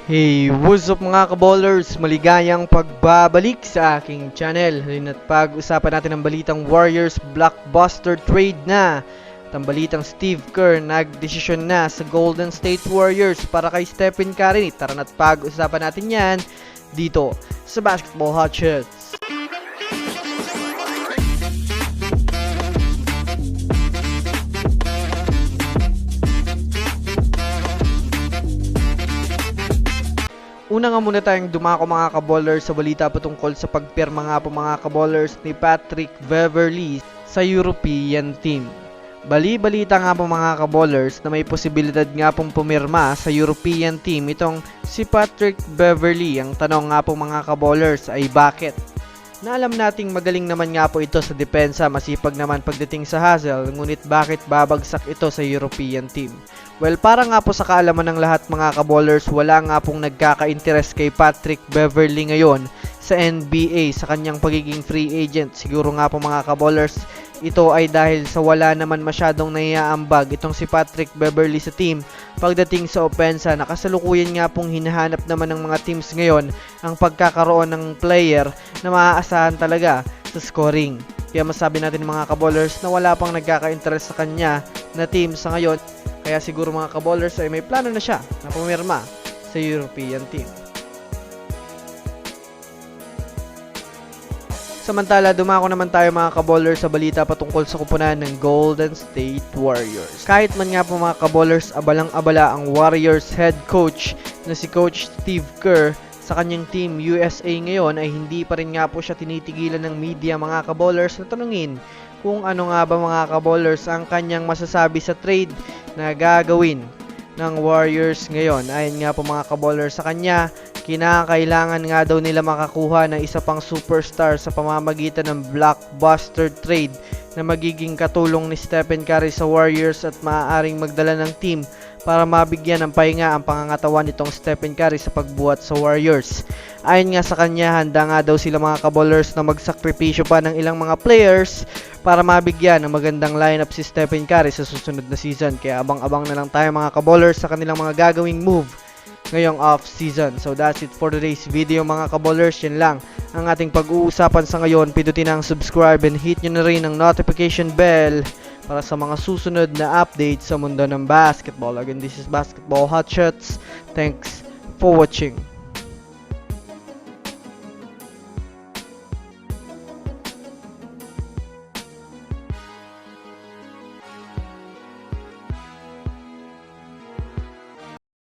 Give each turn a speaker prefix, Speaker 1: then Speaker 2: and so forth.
Speaker 1: Hey, what's up mga kaballers? Maligayang pagbabalik sa aking channel. At pag-usapan natin ang balitang Warriors blockbuster trade na. At ang balitang Steve Kerr nagdesisyon na sa Golden State Warriors para kay Stephen Curry. Tara na't pag-usapan natin yan dito sa Basketball Hot Shots. Una nga muna tayong dumako mga kaballers sa balita patungkol sa pagpirma nga po mga kaballers ni Patrick Beverley sa European team. Balita nga po mga kaballers na may posibilidad nga pong pumirma sa European team itong si Patrick Beverley. Ang tanong nga po mga kaballers ay bakit? Na alam nating magaling naman nga po ito sa depensa, masipag naman pagdating sa hustle, ngunit bakit babagsak ito sa European team? Well, para nga po sa kaalaman ng lahat mga kaballers, wala nga pong nagkaka-interest kay Patrick Beverley ngayon sa NBA sa kanyang pagiging free agent. Siguro nga po mga kaballers, ito ay dahil sa wala naman masyadong naiaambag itong si Patrick Beverley sa team pagdating sa opensa. Nakasalukuyan nga pong hinahanap naman ng mga teams ngayon ang pagkakaroon ng player na maaasahan talaga sa scoring. Kaya masabi natin mga kaballers na wala pang nagkaka-interest sa kanya na team sa ngayon. Kaya siguro mga kaballers ay may plano na siya na pumirma sa European team. Samantala, dumako naman tayo mga kaballers sa balita patungkol sa kupunan ng Golden State Warriors. Kahit man nga po mga kaballers, abalang-abala ang Warriors head coach na si Coach Steve Kerr sa kanyang team USA ngayon, ay hindi pa rin nga po siya tinitigilan ng media mga kaballers na tanungin kung ano nga ba mga kaballers ang kanyang masasabi sa trade na gagawin ng Warriors ngayon. Ayon nga po mga kaballers sa kanya, kinakailangan nga daw nila makakuha ng isa pang superstar sa pamamagitan ng blockbuster trade na magiging katulong ni Stephen Curry sa Warriors at maaaring magdala ng team para mabigyan ng pahinga ang pangangatawan nitong Stephen Curry sa pagbuhat sa Warriors. Ayon nga sa kanya, handa nga daw sila mga kaballers na magsakripisyo pa ng ilang mga players para mabigyan ng magandang lineup si Stephen Curry sa susunod na season. Kaya abang-abang na lang tayo mga kaballers sa kanilang mga gagawing move ngayong off-season. So that's it for today's video mga kaballers. Yan lang ang ating pag-uusapan sa ngayon. Pindutin ang subscribe and hit nyo na rin ang notification bell para sa mga susunod na updates sa mundo ng basketball. Again, this is Basketball Hot Shots. Thanks for watching.